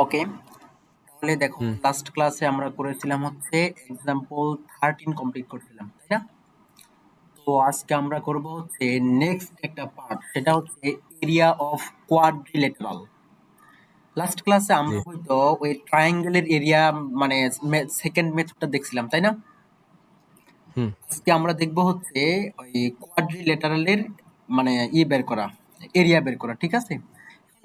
ওকে, তাহলে দেখো হুম লাস্ট ক্লাসে আমরা করেছিলাম হচ্ছে এক্সাম্পল 13 কমপ্লিট করছিলাম, তাই না? তো আজকে আমরা করব হচ্ছে নেক্সট একটা পার্ট, সেটা হচ্ছে এরিয়া অফ কোয়াড্রিলেটারাল। লাস্ট ক্লাসে জি আমরা হয়তো ওই ট্রায়াঙ্গেলের এরিয়া মানে সেকেন্ড মেথডটা দেখছিলাম, তাই না? হুম আজকে আমরা দেখব হচ্ছে ওই কোয়াড্রিলেটারালের মানে বের করা, এরিয়া বের করা, ঠিক আছে?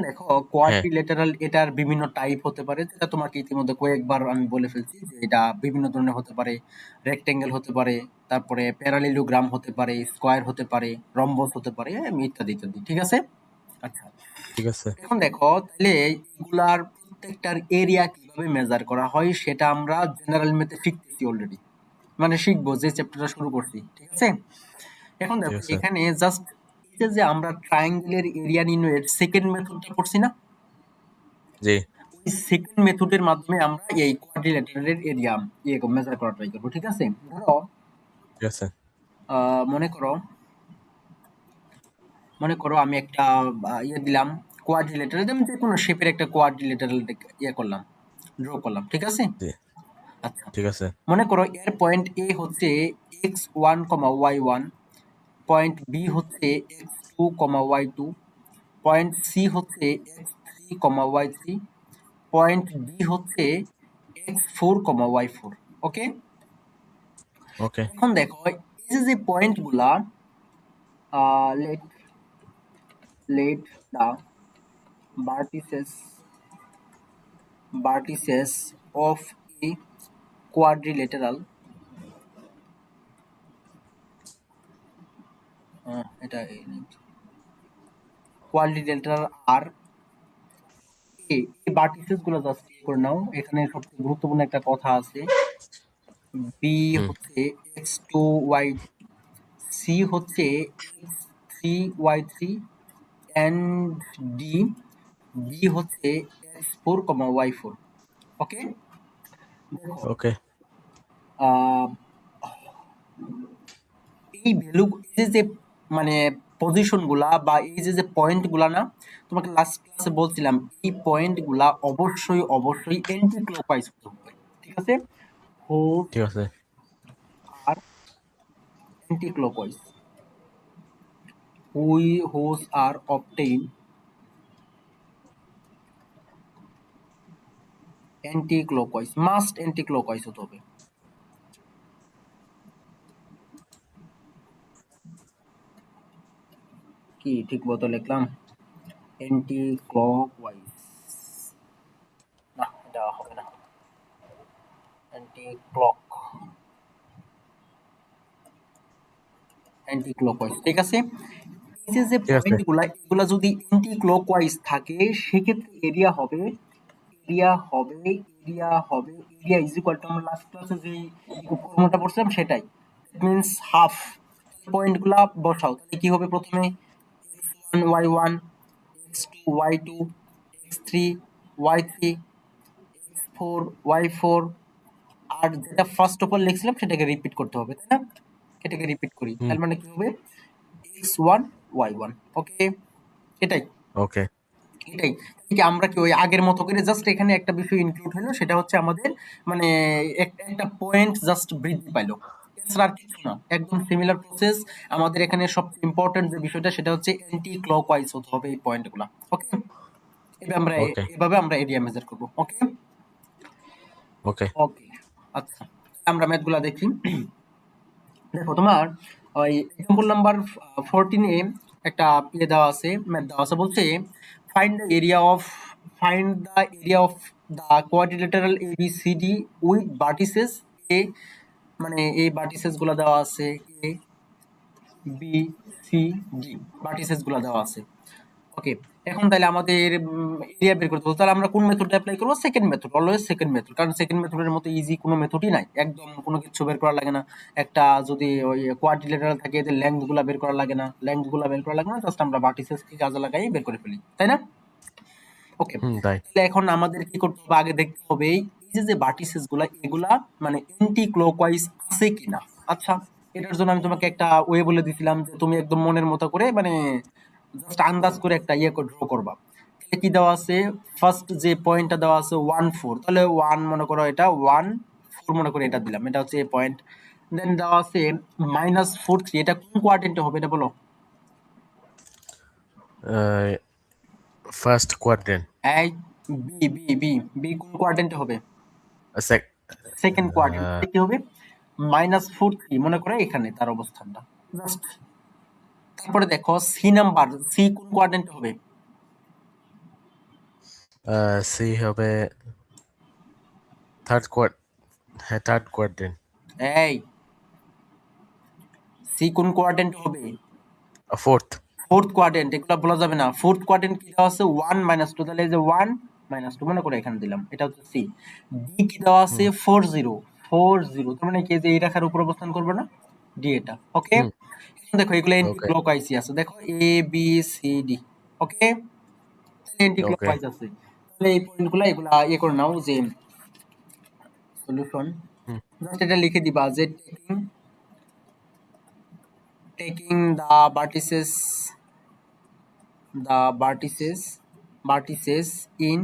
দেখো হ্যাঁ কোয়াড্রিলেটারাল এটার বিভিন্ন টাইপ হতে পারে, যেটা তোমাকে ইতিমধ্যে কয়েকবার আমি বলে ফেলছি যে এটা বিভিন্ন ধরনের হতে পারে। রেক্টেঙ্গেল হতে পারে, তারপরে প্যারালেলোগ্রাম হতে পারে, স্কয়ার হতে পারে, রম্বস হতে পারে, ইত্যাদি ইত্যাদি, ঠিক আছে? আচ্ছা, ঠিক আছে এখন দেখো তাহলে এগুলার প্রত্যেকটার এরিয়া কিভাবে মেজার করা হয় সেটা আমরা জেনারেল ম্যাথে শিখতেছি অলরেডি, মানে শিখবো যে চ্যাপ্টারটা শুরু করছি, ঠিক আছে? এখন ঠিক দেখো আছে এখানে জাস্ট যে আমরা ট্রায়াঙ্গেলের এরিয়া নির্ণয়ের সেকেন্ড মেথডটা পড়ছি না, জি ওই সেকেন্ড মেথডের মাধ্যমে আমরা এই কোয়াড্রিল্যাটারালের এরিয়া মেজার করা ট্রাই করবো, ঠিক আছে? ধরো ঠিক আছে মনে করো, আমি একটা দিলাম কোয়াড্রিল্যাটারাল, যেমন যে কোনো শেপের একটা কোয়াড্রিল্যাটারাল করলাম, ড্র করলাম, ঠিক আছে? জি আচ্ছা, ঠিক আছে মনে করো এর পয়েন্ট এ হচ্ছে x1, y1, পয়েন্ট বি হচ্ছে x2, y2, পয়েন্ট সি হচ্ছে x3, y3, পয়েন্ট ডি হচ্ছে x4, y4। ওকে, ওকে এখন দেখো এই যে পয়েন্ট গুলা, let let the vertices of a quadrilateral, এটা কোয়াড্রিলেটারাল আর এ, এই ভার্টিসেস গুলো জাস্ট করে নাও। এখানে সবচেয়ে গুরুত্বপূর্ণ একটা কথা আছে, বি হুম হচ্ছে x2, y, সি হচ্ছে x3, y3, and D, B হচ্ছে x4, y4। ওকে, দেখো ওকে আহ, এই ভ্যালু, এই যে মানে পজিশন গুলা বা এই যে পয়েন্ট গুলা না, তোমাকে লাস্ট ক্লাসে বলছিলাম এই পয়েন্ট গুলা অবশ্যই অবশ্যই এন্টি ক্লকওয়াইজ হতে হবে, ঠিক আছে? হোস ঠিক আছে আর এন্টি ক্লকওয়াইজ, হুই হোস আর obtain anti clockwise, must anti clockwise হতে হবে। কি ঠিক মতো লিখলাম? অ্যান্টি ক্লকওয়াইজ, না এটা হবে না, অ্যান্টি ক্লক, অ্যান্টি ক্লকওয়াইজ, ঠিক আছে? এই যে ঠিক আছে পয়েন্ট গুলা, এগুলা যদি অ্যান্টি ক্লকওয়াইজ থাকে সেক্ষেত্রে এরিয়া হবে, এরিয়া হবে এরিয়া ইজ ইকুয়াল টু, আমরা লাস্ট ক্লাসে যে ফর্মুলাটা পড়ছিলাম সেটাই, মিন্স হাফ। পয়েন্ট গুলা বসাও, তাহলে কি হবে? প্রথমে x1, y1, x2, y2, x3, y3, x4, y4, আর যেটা ফার্স্ট অফ অল লিখছিলাম সেটাকে রিপিট করতে হবে, তাই না? এটাকে রিপিট করি, হুম তার মানে কি হবে? x1, y1। ওকে, এটাই ওকে এটাই ঠিক। আমরা কি ওই আগের মতো করে জাস্ট এখানে একটা বিষয় ইনক্লুড হলো, সেটা হচ্ছে আমাদের মানে একটা পয়েন্ট জাস্ট বৃদ্ধি পাইলো, এছাড়া আর কিছু না। একদম সিমিলার প্রসেস আমাদের এখানে। সবচেয়ে ইম্পর্টেন্ট যে বিষয়টা সেটা হচ্ছে অ্যান্টি ক্লকওয়াইজ হতে হবে এই পয়েন্টগুলো। ওকে, ওকে এভাবে আমরা এরিয়া মেজার করব। ওকে ওকে ওকে, আচ্ছা, আমরা ম্যাথগুলা দেখি। দেখো তোমার ওই এক্সাম্পল নাম্বার 14 এ একটা দেওয়া আছে, ম্যাথ দেওয়া আছে, বলছে find the area of the quadrilateral ABCD with vertices A, মানে এই ভার্টিসেস গুলা দেওয়া আছে, A B C D, vertices গুলা দেওয়া আছে। ওকে, এখন তাহলে আমাদের এরিয়া বের করতে হবে, তাহলে আমরা কোন মেথডটা অ্যাপ্লাই করব? Second method, always second method, কারণ সেকেন্ড মেথডের মতো ইজি কোনো মেথডই নাই, একদম কোনো কিছু বের করা লাগে না। একটা যদি ওই কোয়াড্রিলেটারাল থাকে এদের লেংথ গুলা বের করা লাগে না, জাস্ট আমরা ভার্টিসেস কে কাজে লাগাই বের করে ফেলি, তাই না? ওকে, হুম তাই তাহলে এখন আমাদের কি করতে হবে? আগে দেখতে হবে এই যে ভার্টিসেস গুলা, এগুলা মানে অ্যান্টি ক্লকওয়াইজ আছে কিনা। আচ্ছা, এটার জন্য আমি তোমাকে একটা ওয়ে বলে দিছিলাম যে তুমি একদম মনের মতো করে মানে জাস্ট আন্দাজ করে একটা ড্র করবা। কি দেওয়া আছে, ফার্স্ট যে পয়েন্টটা দেওয়া আছে 1 4, তাহলে 1 মনে করো, এটা 1 4 মনে করে এটা দিলাম, এটা হচ্ছে এ পয়েন্ট। দেন দেওয়া আছে -4 3, এটা কোন কোয়াড্রেন্টে হবে এটা বলো। First quadrant. এই বি বি বি বি কোন কোয়াড্রেন্টে হবে, সেক সেকেন্ড কোয়াড্রেন্ট। তাহলে কি হবে, -4 3 মনে করে এখানে তার অবস্থানটা জাস্ট। তারপরে দেখো সি নাম্বার, সি কোন কোয়াড্রেন্টে হবে, সি হবে থার্ড কোয়াড হ্যাঁ থার্ড কোয়াড্রেন্ট। এই সি কোন কোয়াড্রেন্ট হবে, ফোর্থ। Fourth quadrant. এগুলো বলা যাবে না, ফোর্থ কোয়াড্রেন্ট কি দেওয়া আছে 1 - 2, তাহলে এই যে 1 - 2 মনে করে এখানে দিলাম, এটা হচ্ছে সি। ডি কি দেওয়া আছে 4 0, তার মানে কি যে এই রেখার উপর অবস্থান করবে না, ডি এটা। ওকে, দেখো এগুলো এন্টি ওকে ক্লকওয়াইজই আছে, দেখো এ বি সি ডি। ওকে, এন্টি ওকে ক্লকওয়াইজ আছে। তাহলে এই পয়েন্টগুলো এগুলা ইয়ে করে নাও, যে সলিউশন জাস্ট এটা লিখে দিবা যে taking the vertices in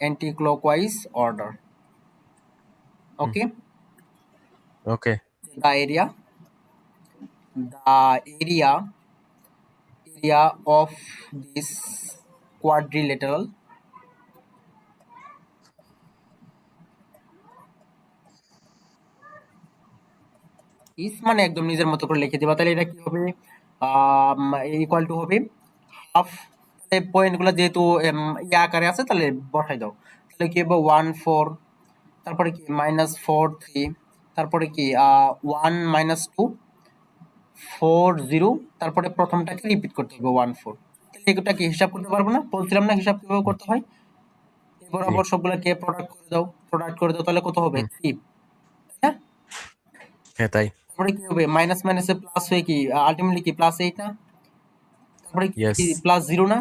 anti-clockwise order. Okay, okay the area of this quadrilateral is, মানে একদম নিজের মতো করে লিখে দিবা। তাহলে এটা কি হবে, ইকুয়াল টু হবে হাফ। তাহলে পয়েন্টগুলো যেহেতু ইয়ে আকারে আছে, তাহলে বসাই দাও। তাহলে কি হবে 1 4, তারপরে কি -4 3, তারপরে কি 1 - 2 4 0, তারপরে প্রথমটাকে রিপিট করতে হবে 1 4। তাহলে এগুলা কি হিসাব করতে পারবো না, বলছিলাম না হিসাব কিভাবে করতে হয়। এবার জি আবার সবগুলাকে প্রোডাক্ট করে দাও, তাহলে কত হবে 3, হ্যাঁ। হ্যাঁ তাই। তারপরে কি হবে, মাইনাস মাইনাসে প্লাস হয়ে কি আলটিমেটলি কি +8 না, তারপরে ইয়েস কি +0 না,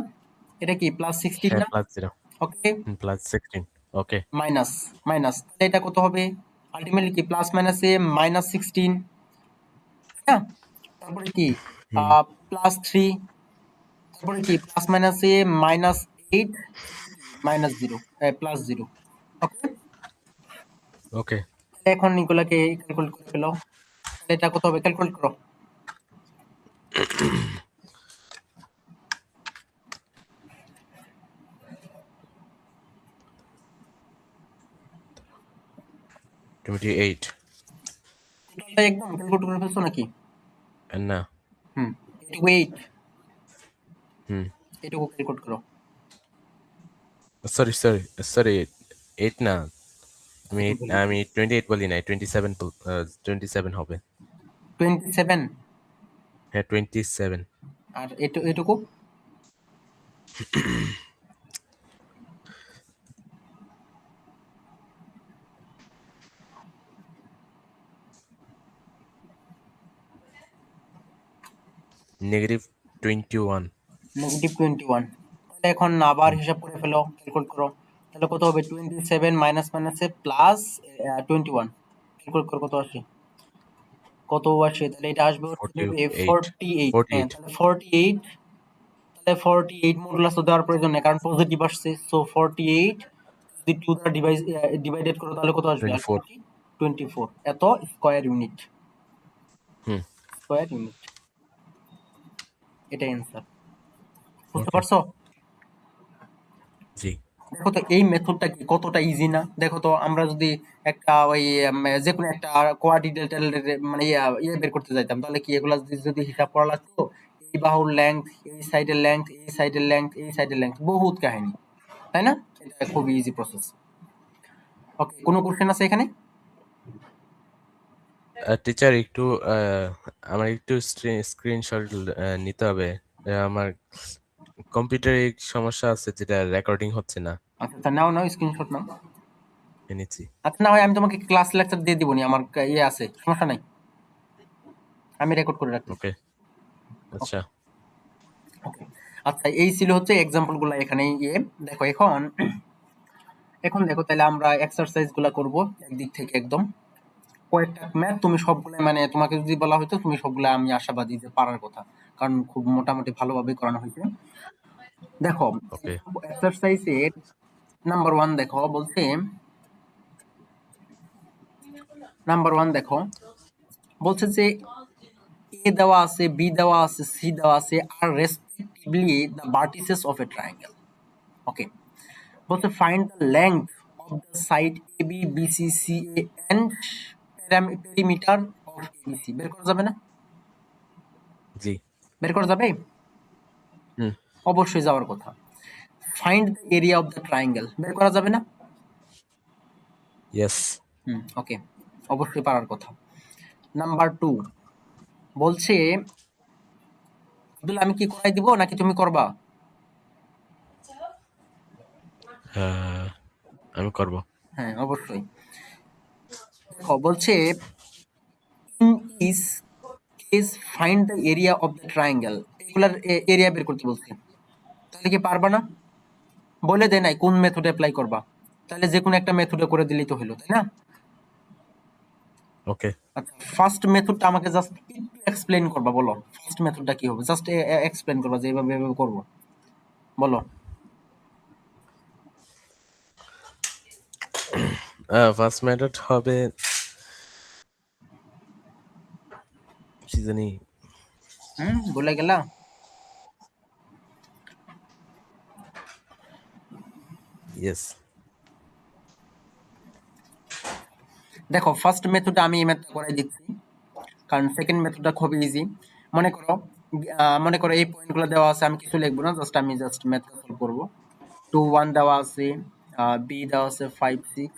এটা কি +16 হ্যাঁ না। +0 ওকে, +16 ওকে মাইনাস মাইনাস, তাহলে এটা কত হবে, আলটিমেটলি কি প্লাস মাইনাসে -16, হ্যাঁ। তারপরে কি +3, তারপরে কি প্লাস মাইনাসে -8 -0 +0। ওকে, ওকে এখন এগুলাকে ক্যালকুলেট করে ফেলো, তাহলে এটা কত হবে, ক্যালকুলেট করো। 28 টোটালটা একদম ক্যালকুলেট করে ফেলছো নাকি, না এটুকু 8, এটুকু ক্যালকুলেট করো। সরি সরি সরি 8 না, আমি এটুকু ভ্যালু আমি 28 বলি নাই, 27 27 হবে। 27, হ্যাঁ 27 আর এটুকু -21 -21। তাহলে এখন আবার হিসাব করে ফেলো, ক্যালকুলেট করো, তাহলে কত হবে 27 মাইনাস মাইনাসে প্লাস 21, ক্যালকুলেট করো কত আসে, কত আসে, তাহলে এটা আসবে হচ্ছে 48 48। হ্যাঁ, 48 তাহলে 48, তাহলে 48 মডুলাস তো দেওয়ার প্রয়োজন নেই, কারণ পজিটিভ আসছে। সো 48 যদি 2 দ্বারা ডিভাইডেড করো, তাহলে কত আসবে, 24 আলটিমেটলি 24, এত স্কয়ার ইউনিট, স্কয়ার ইউনিট। এটা অ্যান্সার, বুঝতে ওকে পারছো। জি দেখো তো এই মেথডটা কি কতটা ইজি না, দেখো তো আমরা যদি একটা ওই যে কোনো একটা কোয়াড্রিলেটারাল মানে ইয়ে বের করতে যাইতাম, তাহলে কি এগুলা যদি হিসাব করা লাগতো, এই বাহুর লেংথ, এই সাইডের লেংথ, এই সাইডের লেংথ, এই সাইডের লেংথ, বহুত কাহিনী, তাই না। এটা খুবই ইজি প্রসেস। ওকে, কোনো কোশ্চেন আছে এখানে। টিচার একটু আমার একটু স্ক্রিনশট নিতে হবে। আমার কম্পিউটারে সমস্যা আছে, যেটা রেকর্ডিং হচ্ছে না। আচ্ছা আচ্ছা, নাও নাও স্ক্রিনশট নাও। এনেছি। আচ্ছা, না হয় আমি তোমাকে ক্লাস লেকচার দিয়ে দিবনি, আমার ইয়ে আছে, সমস্যা নাই, আমি রেকর্ড করে রাখতেছি। ওকে আচ্ছা ওকে, আচ্ছা এই ছিল হচ্ছে এক্সাম্পল গুলা এখানে ইয়ে। দেখো এখন দেখো, তাহলে আমরা এক্সারসাইজ গুলা করবো একদিক থেকে একদম। কয়েকটা ম্যাথ তুমি সবগুলো মানে তোমাকে যদি বলা হতো তুমি সবগুলো আমি আশাবাদী যে পারার কথা, কারণ খুব মোটামুটি ভালোভাবে করানো হয়েছে। দেখো ওকে। এক্সারসাইজের নাম্বার 1 দেখো, বলছে নাম্বার 1 দেখো, বলছে যে এ দেওয়া আছে, বি দেওয়া আছে, সি দেওয়া আছে, আর respectively the vertices of a triangle. Okay, বলতে find the length of the side A B B C C A and perimeter of ABC. বের করা যাবে না? জি। বের করা যাবে? হুম। অবশ্যই যাওয়ার কথা। Find the area of the triangle. বের করা যাবে না? ইয়েস। ওকে, অবশ্যই পারার কথা। নাম্বার 2 বলছে, আব্দুল আমি কি করাই দিব নাকি তুমি করবা? আমি করব। হ্যাঁ অবশ্যই। দেখো বলছে ইস case find the area of the triangle, এগুলার এরিয়া বের করতে বলছে। তাহলে কি পারবা না? বলে দেয় নাই কোন মেথড অ্যাপ্লাই করবা, তাহলে যে কোনো একটা মেথডে করে দিলেই তো হলো, তাই না? ওকে। আচ্ছা, ফার্স্ট মেথডটা আমাকে জাস্ট একটু এক্সপ্লেইন করবা, বলো ফার্স্ট মেথডটা কি হবে, জাস্ট এক্সপ্লেইন করবা যে এইভাবে এভাবে করব, বলো। ফার্স্ট মেথড হবে কি জানি। বলে গেলা? ইয়েস। দেখো ফার্স্ট মেথডটা আমি এই মেথডটা করাই দিচ্ছি, কারণ সেকেন্ড মেথডটা খুব ইজি। মনে করো মনে করো এই পয়েন্টগুলো দেওয়া আছে, আমি কিছু লিখবো না, জাস্ট আমি জাস্ট ম্যাথটা সলভ করবো। 2 1 দেওয়া আছে, বি দেওয়া আছে 5 6,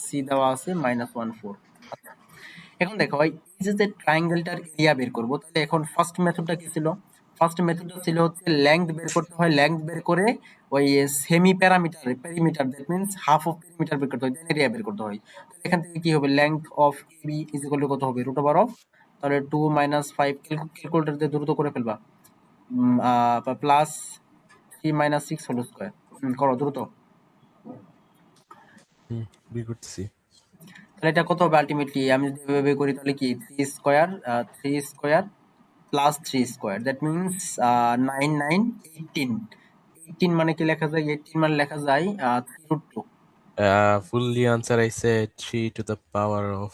সি দেওয়া আছে -1 4। আচ্ছা, এখন দেখো এই যে ট্রায়াঙ্গেলটার এরিয়া বের করব, তাহলে এখন ফার্স্ট মেথডটা কি ছিল? ফার্স্ট মেথডটা ছিল হচ্ছে লেংথ বের করতে হয়, লেংথ বের করে ওই semi parameter perimeter, that means half of perimeter বের করতে হয়, দেন এরিয়া বের করতে হয়। তাহলে এখান থেকে কি হবে, length of AB is equal to কত হবে, রুট ওভার অফ, তাহলে 2 - 5 ক্যালকুলেটর দিয়ে দ্রুত করে ফেলবা, প্লাস 3 - 6 হোল স্কয়ার। করো দ্রুত। হুম, বের করতেছি। তাহলে এটা কত হবে আলটিমেটলি, আমি যদি এভাবে করি তাহলে কি 3 square, 3 square plus 3 square, that means 9 9 18। 18 মানে কি লেখা যায়, 18 মানে লেখা যায় 3 রুট 2। ফুললি আনসার আইছে 3 to the power of,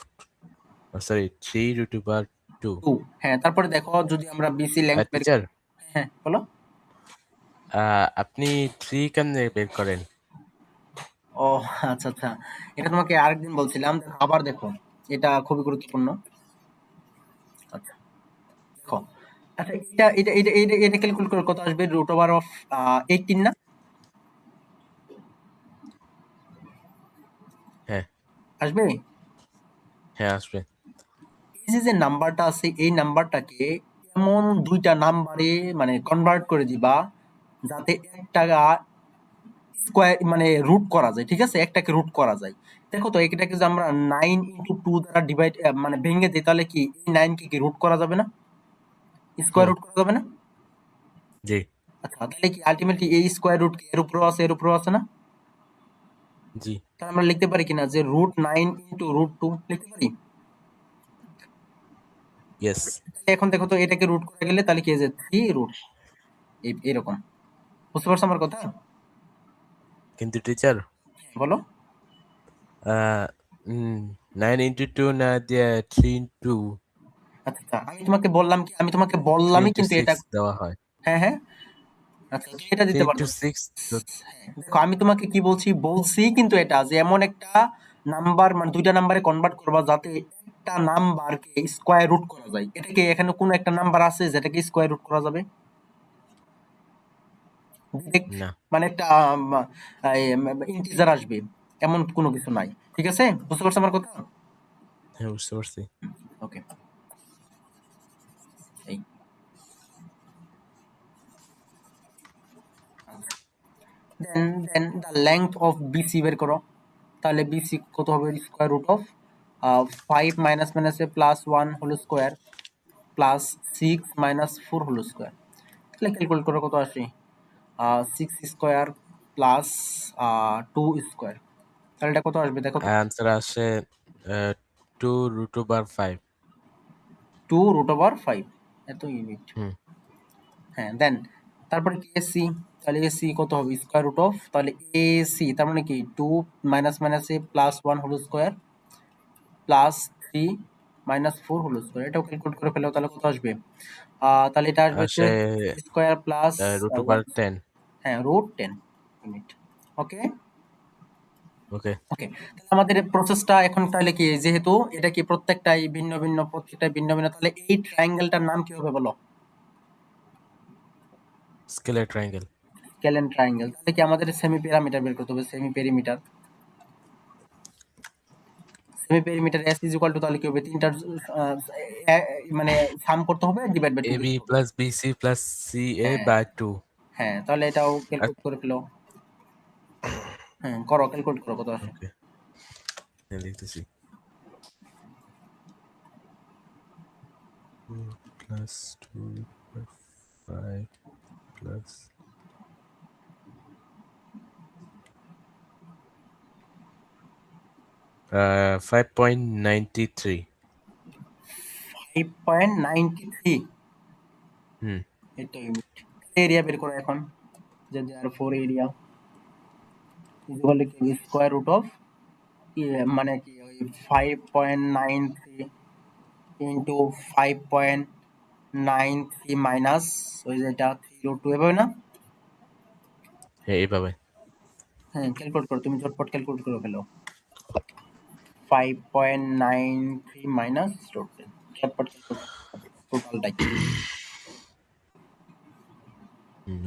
sorry 3 to to power 2। 2। হ্যাঁ, তারপরে দেখো যদি আমরা বিসি লেংথ বের টিচার, হ্যাঁ বলো। আপনি 3 কেমনে বের করেন? ও আচ্ছা আচ্ছা, এটা তোমাকে আরেকদিন বলছিলাম, দেখো আবার দেখো, এটা খুবই গুরুত্বপূর্ণ। আচ্ছা দেখো, আচ্ছা এটা ক্যালকুলেট করে কত আসবে, রুট ওভার অফ 18 না? হ্যাঁ। আসবে? হ্যাঁ আসবে। এই যে নাম্বারটা আছে এই নাম্বারটাকে এমন দুইটা নাম্বারে মানে কনভার্ট করে দিবা যাতে একটা স্কয়ার মানে রুট করা যায়, ঠিক আছে, একটাকে রুট করা যায়। দেখো তো এটাকে যদি আমরা 9 × 2 দ্বারা ডিভাইড মানে ভেঙে দিই, তাহলে কি এই 9 কে কি রুট করা যাবে না, স্কয়ার হুম। রুট করা যাবে না? জি। আচ্ছা, তাহলে কি আলটিমেটলি এই স্কয়ার রুট এর উপরেও আছে এর উপরেও আছে না? জি। তাহলে আমরা লিখতে পারি কিনা যে √9 × √2 লিখতে পারি? ইয়েস। তাহলে এখন দেখো তো এটাকে রুট করে গেলে তাহলে কি যে 3 রুট এরকম। বুঝতে পারছো আমার কথা? কিন্তু টিচার, বলো। 9 × 2 না দিয়ে 3 × 2, আচ্ছা আচ্ছা, আমি তোমাকে বললাম কি, আমি তোমাকে 3 বললামই × কিন্তু 6 এটা। দেওয়া হয়। হ্যাঁ হ্যাঁ, আচ্ছা তুমি এটা দিতে 3 পারো। × 6 হ্যাঁ, দেখো আমি তোমাকে কি বলছি, বলছি কিন্তু এটা যে এমন একটা নাম্বার মানে দুইটা নাম্বারে কনভার্ট করবা যাতে একটা নাম্বারকে স্কয়ার রুট করা যায়। এটা কি এখানে কোন একটা নাম্বার আছে যেটাকে স্কয়ার রুট করা যাবে? ডিরেক্ট না। মানে একটা ইন্টিজার আসবে, এমন কোনো কিছু নাই। ঠিক আছে, বুঝতে পারছো আমার কথা? হ্যাঁ বুঝতে পারছি। ওকে, এই দেন দ্য লেংথ অফ বিসি বের করো। তাহলে বিসি কত হবে, স্কয়ার রুট অফ 5 মাইনাস মাইনাসে +1 whole square plus 6 - 4 whole square. তাহলে ক্যালকুলেট করো কত আসে, 6 স্কয়ার প্লাস 2 স্কয়ার। তাহলে এটা কত আসবে দেখো তো। অ্যান্সার আসে 2√5। 2√5 এত ইউনিট। হুম। হ্যাঁ, দেন তারপরে কি এসি, তাহলে এসি কত হবে স্কয়ার রুট অফ, তাহলে এসি তার মানে কি 2 minus minus a plus 1 whole square plus 3 minus 4 whole square, এটাও ক্যালকুলেট করে ফেলো, তাহলে কত আসবে? তাহলে এটা আসবে হচ্ছে আসে স্কয়ার প্লাস √10। 1, হ্যাঁ রুট 10 ইউনিট। ওকে ওকে। ওকে, তাহলে আমাদের প্রসেসটা এখন তাহলে কি, যেহেতু এটা কি প্রত্যেকটাই ভিন্ন ভিন্ন, প্রত্যেকটাই ভিন্ন ভিন্ন, তাহলে এই ট্রায়াঙ্গেলটার নাম কি হবে বলো? Scalar triangle. Scalene triangle. তাহলে কি আমাদের সেমি প্যারামিটার বের করতে হবে, semi perimeter. Semi perimeter S is equal to, তাহলে কি হবে তিনটার মানে সাম করতে হবে, ডিভাইড বাই 2 AB দিতে হবে। প্লাস BC প্লাস CA হ্যাঁ বাই 2। হ্যাঁ, তাহলে এটাও ক্যালকুলেট করে ফেলো। হ্যাঁ করো, ক্যালকুলেট করো কত আসে। ওকে, লিখতেছি। Plus 2/5 plus 5.93। 5.93, হুম। এটা ইউনিট। এরিয়া বের করো এখন, যে আর 4 area is equal to square root of, মানে কি ওই 5.93 ইন্টু 5.93 মাইনাস ওই যেটা 3√2, এভাবে না? হ্যাঁ, এইভাবে। হ্যাঁ ক্যালকুলেট করো, তুমি ঝটপট ক্যালকুলেট করে ফেলো। 5.93 মাইনাস √10, ঝটপট ক্যালকুলেট করো টোটালটাই।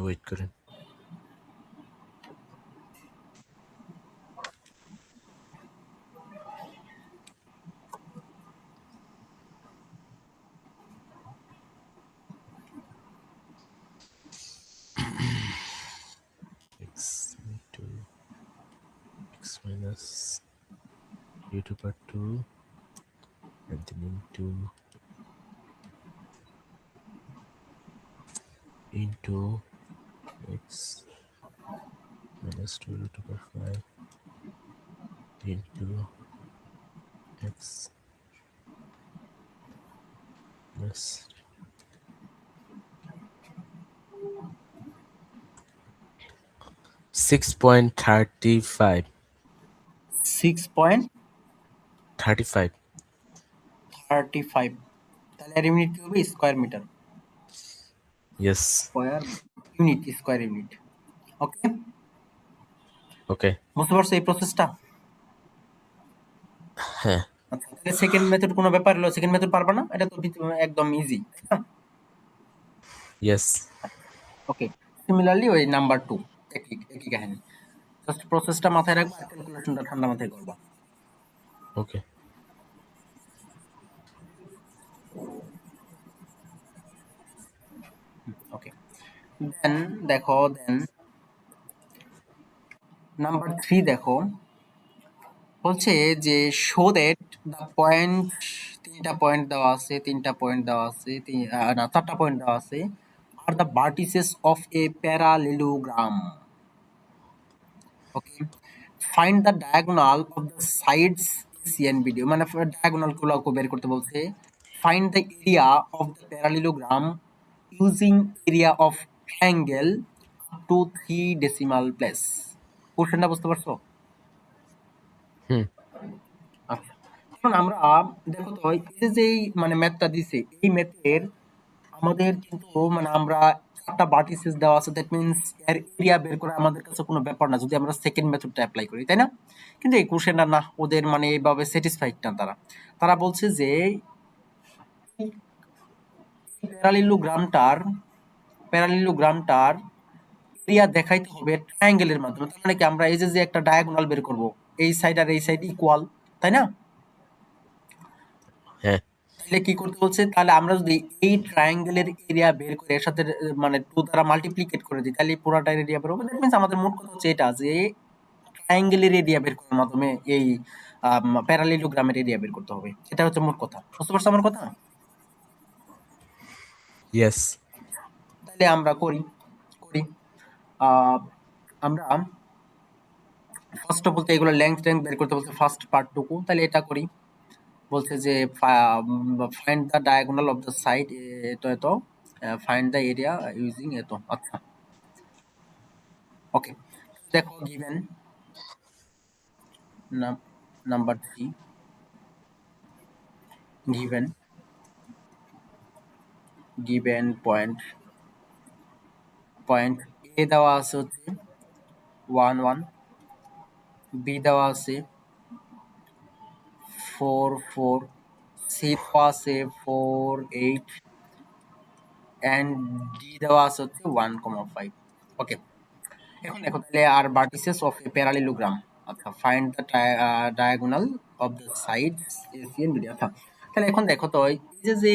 ওয়েট করেন। 6 into x minus u/2 and then into x minus 2√5 into x plus 6.35 6.35, 35। তাহলে আর ইউনিট কি হবে square metre, yes. Square unit, square unit. Okay, okay. বুঝতে পারছো এই প্রসেসটা? হ্যাঁ। আচ্ছা, তাহলে সেকেন্ড মেথড কোনো ব্যাপার হলো, সেকেন্ড মেথড পারবা না, এটা তো একদম ইজি, তাই না? ইয়েস। ওকে, সিমিলারলি ওই নাম্বার 2 একই একই কাহিনী, জাস্ট প্রসেসটা মাথায় রাখবা আর ক্যালকুলেশনটা ঠান্ডা মাথায় করবা। ওকে। ওকে, দেন দেখো, দেন নাম্বার 3 দেখো, বলছে যে শো দ্যাট দ্য পয়েন্ট, তিনটা পয়েন্ট দেওয়া আছে, তিনটা পয়েন্ট দেওয়া আছে, না চারটা পয়েন্ট দেওয়া আছে, আর the vertices of a parallelogram. Okay, find the diagonal of the sides AC and BD, মানে ডায়াগোনাল গুলো বের করতে বলছে। Find the area of the parallelogram using area of triangle to 3 decimal place. কোশ্চেনটা বুঝতে পারছো? হুম। আচ্ছা, এখন আমরা দেখো তো এই যে মানে ম্যাথটা দিছে, এই ম্যাথের আমাদের কিন্তু মানে আমরা চারটা ভার্টিসেস দেওয়া আছে, দ্যাট মিন্স এর এরিয়া বের করা আমাদের কাছে কোনো ব্যাপার না যদি আমরা সেকেন্ড মেথডটা অ্যাপ্লাই করি, তাই না? কিন্তু এই কোশ্চেনটা না, ওদের মানে এইভাবে স্যাটিসফাইড না তারা। তারা বলছে যে প্যারালিলোগ্রামটার প্যারালিলোগ্রামটার এরিয়া দেখাইতে হবে ট্রায়াঙ্গেলের মাধ্যমে। তার মানে কি আমরা এই যে একটা ডায়াগোনাল বের করব, এই সাইড আর এই সাইড ইকুয়াল, তাই না? হ্যাঁ। তাহলে কি করতে বলছে, তাহলে আমরা যদি এই ট্রায়াঙ্গেলের এরিয়া বের করে এর সাথে মানে 2 দ্বারা মাল্টিপ্লিকেট করে দিই, তাহলে পুরোটার এরিয়া বের হবে। দ্যাট মিন্স আমাদের মোট কথা হচ্ছে এটা যে ট্রায়াঙ্গেলের এরিয়া বের করার মাধ্যমে এই প্যারালেলোগ্রামের এরিয়া বের করতে হবে, এটা হচ্ছে মোট কথা। বুঝতে পারছো আমার কথা? ইয়েস। তাহলে আমরা করি করি আহ, আমরা ফার্স্ট অফ অল তো এগুলো লেংথ টেংথ বের করতে বলছে ফার্স্ট পার্টটুকু, তাহলে এটা করি। বলছে যে find the diagonal of the side এত এত, ফাইন্ড দ্য এরিয়া ইউজিং এত। আচ্ছা ওকে, দেখো গিভেন নাম্বার 3, গিভেন পয়েন্ট এ দেওয়া আছে হচ্ছে 1 1, বি দেওয়া আছে 4 4, সি দেওয়া আছে 4 8 এন্ড ডি দেওয়া আছে হচ্ছে 1,5। ওকে, এখন দেখো তাহলে আর ভার্টিসেস অফ এ প্যারালেলোগ্রাম। আচ্ছা find the diagonal of the sides AC and BD. আচ্ছা তাহলে এখন দেখো তো এই যে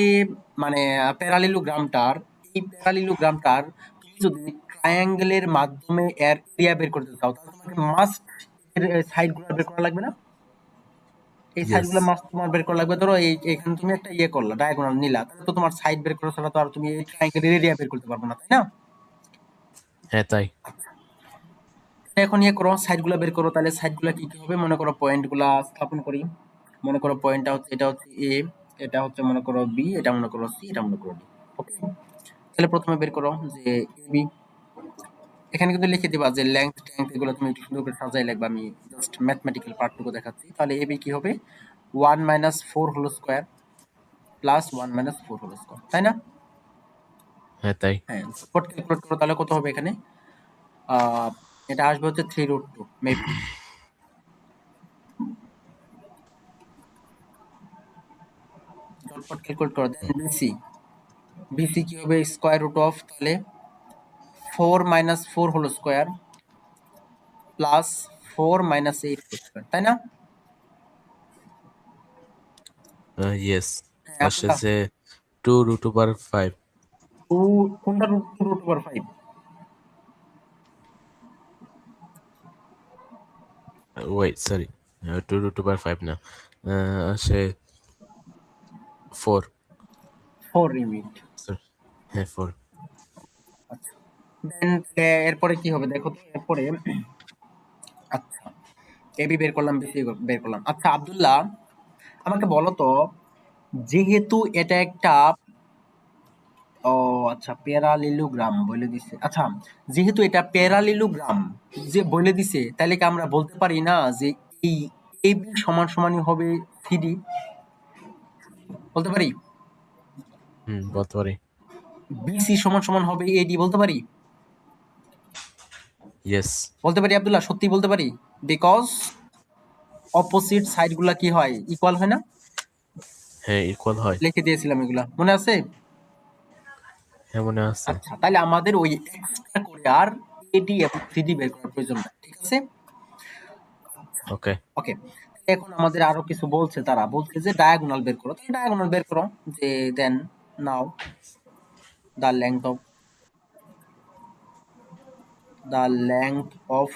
মানে প্যারালেলোগ্রামটার, এই প্যারালেলোগ্রামটার তুমি যদি ট্রায়াঙ্গেলের মাধ্যমে এর এরিয়া বের করতে চাও তাহলে তোমাকে মাস্ট এর সাইডগুলো বের করা লাগবে না? এই ইয়েস। সাইডগুলো মাস্ট তোমার বের করা লাগবে। ধরো এখানে তুমি একটা ইয়ে করলা, ডায়াগোনাল নিলা, তাহলে তো তোমার সাইড বের করা ছাড়া তো আর তুমি এই ট্রায়াঙ্গেলের এরিয়া বের করতে পারবে না, তাই না? হ্যাঁ তাই। এখন ইয়ে করো, সাইডগুলো বের করো। তাহলে সাইডগুলো কি কি হবে মনে করো, পয়েন্টগুলা স্থাপন করি। মনে করো পয়েন্টটা হচ্ছে, এটা হচ্ছে এ, এটা হচ্ছে মনে করো বি, এটা মনে করো সি, এটা মনে করো ডি। ওকে, তাহলে প্রথমে বের করো যে এ বি। এখানে কিন্তু লিখে দিবা যে লেংথ টেংথ এগুলো তুমি একটু সুন্দর করে সাজাই লিখবা, আমি জাস্ট ম্যাথমেটিক্যাল পার্টটুকু দেখাচ্ছি। তাহলে এ বি কি হবে 1 minus 4 whole square plus 1 minus 4 whole square, তাই না? হ্যাঁ তাই। হ্যাঁ, কট ক্যালকুলেট করো তাহলে কত হবে এখানে, আহ এটা আসবে হচ্ছে 3√2 মেবি। চটপট ক্যালকুলেট করো। দেন বিসি, বিসি কি হবে স্কয়ার রুট অফ তাহলে 4 minus 4 whole square plus 4 minus 8 whole square, তাই না? ইয়েস। হ্যাঁ আসে আব্দুল্লাহ, যে 2√5। টু কোনটা রুট ওভার 5? ওয়েট সরি, 2√5 না, আসে 4। 4 ইউনিট। হ্যাঁ 4। আচ্ছা দেন এরপরে কি হবে দেখো তো, এরপরে আচ্ছা এবি বের করলাম, বিসি বের করলাম। আচ্ছা আব্দুল্লাহ, আমাকে বলো তো, যেহেতু এটা একটা ও আচ্ছা প্যারালিলোগ্রাম বলে দিছে, আচ্ছা যেহেতু এটা প্যারালিলোগ্রাম যে বলে দিছে, তাহলে কি আমরা বলতে পারি না যে এই এবি সমান সমানই হবে সিডি? বলতে পারি? বলতে পারি। বিসি সমান সমান হবে এডি? বলতে পারি? ইয়েস। বলতে পারি আব্দুল্লাহ, সত্যি বলতে পারি। বিকজ অপোজিট সাইড গুলা কি হয়, ইকুয়াল হয় না? হ্যাঁ ইকুয়াল হয়। লিখে দিয়েছিলাম এগুলা, মনে আছে? হ্যাঁ মনে আছে। আচ্ছা তাহলে আমাদের ওই এক্সট্রা করে আর এডি এবং সিডি বের করার প্রয়োজন নাই, ঠিক আছে? ওকে। ওকে, এখন আমাদের আরো কিছু বলছে, তারা বলছে যে ডায়াগোনাল বের করো। তাহলে ডায়াগোনাল বের করো, যে then now the length of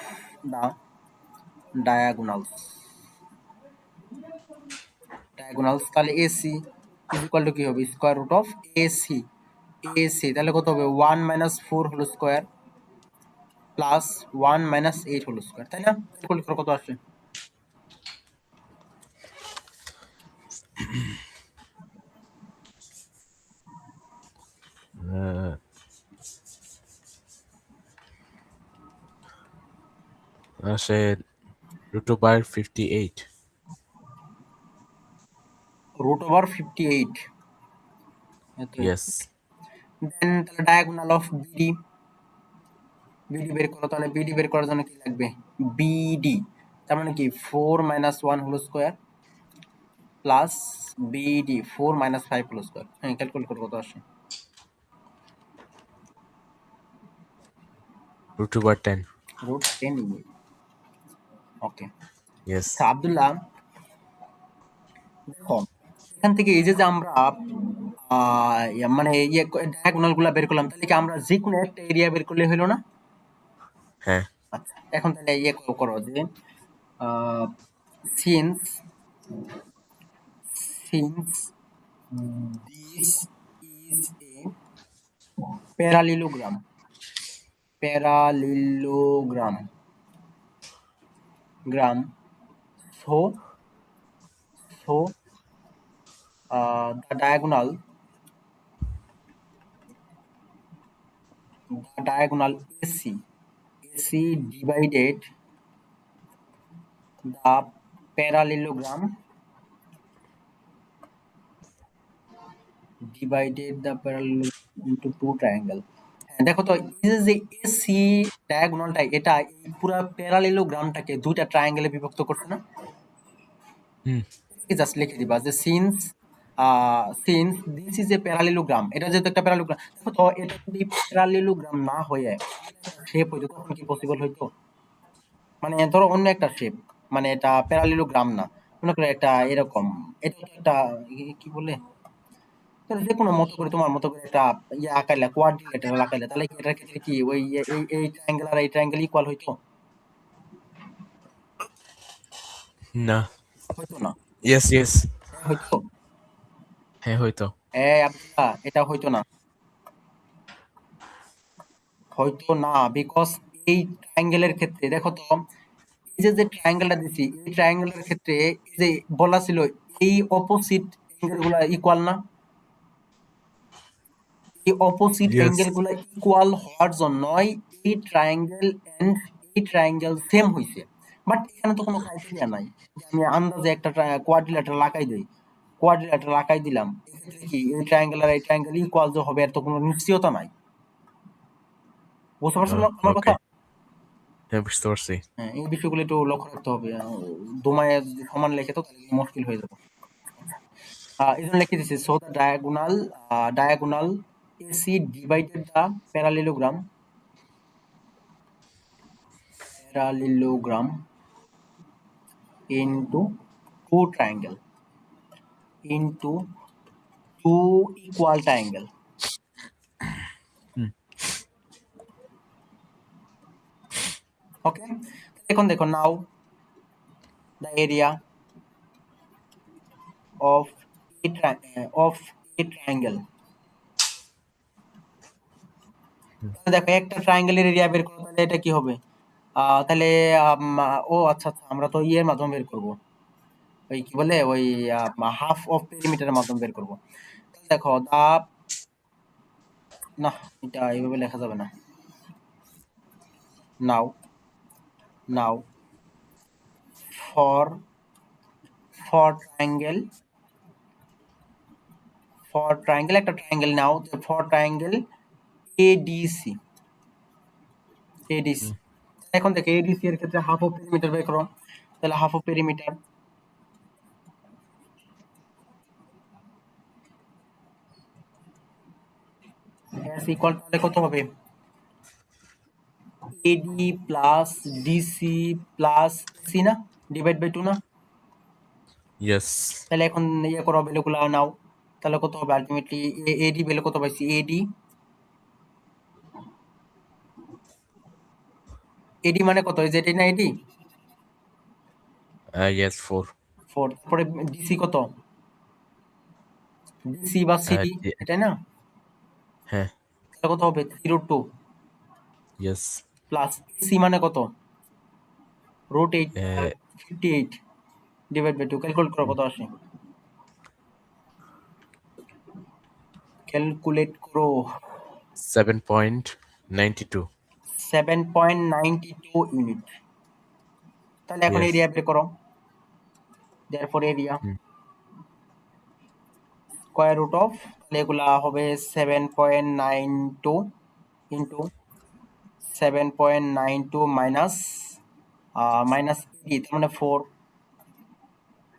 the diagonals তাহলে এসি ইজ ইকুয়াল টু কি হবে square root of AC. AC তাহলে কত হবে 1 minus 4 whole square plus 1 minus 8 whole square, তাই না? ক্যালকুলেট করো কত আসে। আহ, আসে √58। রুট ওভার 58, এত ইয়েস। দেন তাহলে ডায়াগোনাল অফ বিডি, বিডি বের করো। তাহলে বিডি বের করার জন্য কি লাগবে, বিডি তার মানে কি 4 minus 1 whole square plus BD 4 minus 5 whole square. হ্যাঁ ক্যালকুলেট করো কত আসে। √10। √10 ইউনিট। ওকে, ইয়েস। আচ্ছা আব্দুল্লাহ, দেখো এখান থেকে এই যে আমরা মানে ইয়ে ডায়াগোনাল গুলা বের করলাম, তাহলে কি আমরা যে কোনো একটা এরিয়া বের করলে হলো না? হ্যাঁ। আচ্ছা এখন তাহলে ইয়ে করো যে since since this is a parallelogram parallelogram gram, so so the diagonal AC divided the parallelogram into two triangle. হ্যাঁ, দেখো তো এই যে এসি ডায়াগোনালটা এটা এই পুরো প্যারালেলোগ্রামটাকে দুইটা ট্রায়াঙ্গেলে বিভক্ত করছে না? হুম জাস্ট লিখে দিবা যে since this is A parallelogram, এটা যেহেতু একটা প্যারালেলোগ্রাম, দেখো তো এটা যদি প্যারালেলোগ্রাম না হয়ে শেপ হইতো তখন কি পসিবল হইতো? মানে ধরো অন্য একটা শেপ, মানে এটা প্যারালেলোগ্রাম না, মনে করো একটা এরকম, এটা তো একটা কি বলে, ধরো যে কোনো মতো করে তোমার মতো করে একটা ইয়ে আঁকাইলা, কোয়াড্রিলেটারাল আঁকাইলা, তাহলে কি এটার ক্ষেত্রে কি ওই এই ট্রায়াঙ্গেল আর এই ট্রায়াঙ্গেল ইকুয়াল হইতো? না হইতো না। ইয়েস ইয়েস হ্যাঁ হইতো। হ্যাঁ হয়তো হ্যাঁ আব্দুল্লাহ, এটা হইতো না, হয়তো না, বিকজ এই ট্রায়াঙ্গেলের ক্ষেত্রে দেখো তো, এই যে ট্রায়াঙ্গেলটা দিছি, এই ট্রায়াঙ্গেলের ক্ষেত্রে এই যে বলা ছিল এই অপোজিট অ্যাঙ্গেল গুলা ইকুয়াল না, এই অপোজিট ইয়েস অ্যাঙ্গেল গুলা ইকুয়াল হওয়ার জন্যই এই ট্রায়াঙ্গেল এন্ড এই ট্রায়াঙ্গেল সেম হইছে। বাট এখানে তো কোনো ক্রাইটেরিয়া নাই যে আমি আন্দাজে একটা কোয়াড্রিল্যাটারাল আঁকাই দেই, কোয়াড্রিল্যাটারাল আঁকাই দিলাম, এক্ষেত্রে কি এই ট্রায়াঙ্গেল আর এই ট্রায়াঙ্গেল ইকুয়াল যে হবে এর তো কোনো নিশ্চয়তা নাই। বুঝতে পারছো আমার কথা? ওকে হ্যাঁ বুঝতে পারছি হ্যাঁ, এই বিষয়গুলো একটু লক্ষ্য রাখতে হবে। দোমায় যদি সমান লেখে তো তাহলে মুশকিল হয়ে যাবে। এই জন্য লিখে দিচ্ছি, so the diagonal AC divided the parallelogram into two triangle, into two equal triangle. Hmm Okay, এখন দেখো now the area of of a triangle. হুম তাহলে দেখো একটা ট্রায়াঙ্গেলের এরিয়া বের করো, তাহলে এটা কি হবে? তাহলে ও আচ্ছা আচ্ছা, আমরা তো ইয়ের মাধ্যমে বের করব, ওই কি বলে ওই হাফ অফ পেরিমিটারের মাধ্যমে বের করব। তাহলে দেখো না, এটা এইভাবে লেখা যাবে না। Now now for for triangle একটা ট্রায়াঙ্গেল নাও, for triangle ADC ADC hmm এখন দেখো এডিসি এর ক্ষেত্রে হাফ অফ পেরিমিটার বের করো, তাহলে half of perimeter S equal, তাহলে কত হবে? AD plus DC plus C না, ডিভাইড বাই 2 না? ইয়েস তাহলে এখন ইয়ে করো, ভ্যালুগুলো নাও, তাহলে কত হবে আলটিমেটলি? এডি ভ্যালু কত পাইছি? এডি মানে কত? এই যে এডি না, এডি ইয়েস 4 4, তারপরে ডিসি কত? ডিসি বা সিডি, এটাই না? হ্যাঁ তাহলে কত হবে? 0 2 ইয়েস প্লাস সি মানে কত? √8 58 ডিভাইড বাই 2, ক্যালকুলেট করো কত আসে, ক্যালকুলেট করো। 7.92 7.92 ইউনিট। তাহলে এখন ইয়েস এরিয়া বের করো, therefore area hmm square root of, তাহলে এগুলা হবে 7.92 ইন্টু 7.92 মাইনাস এডি, তার মানে 4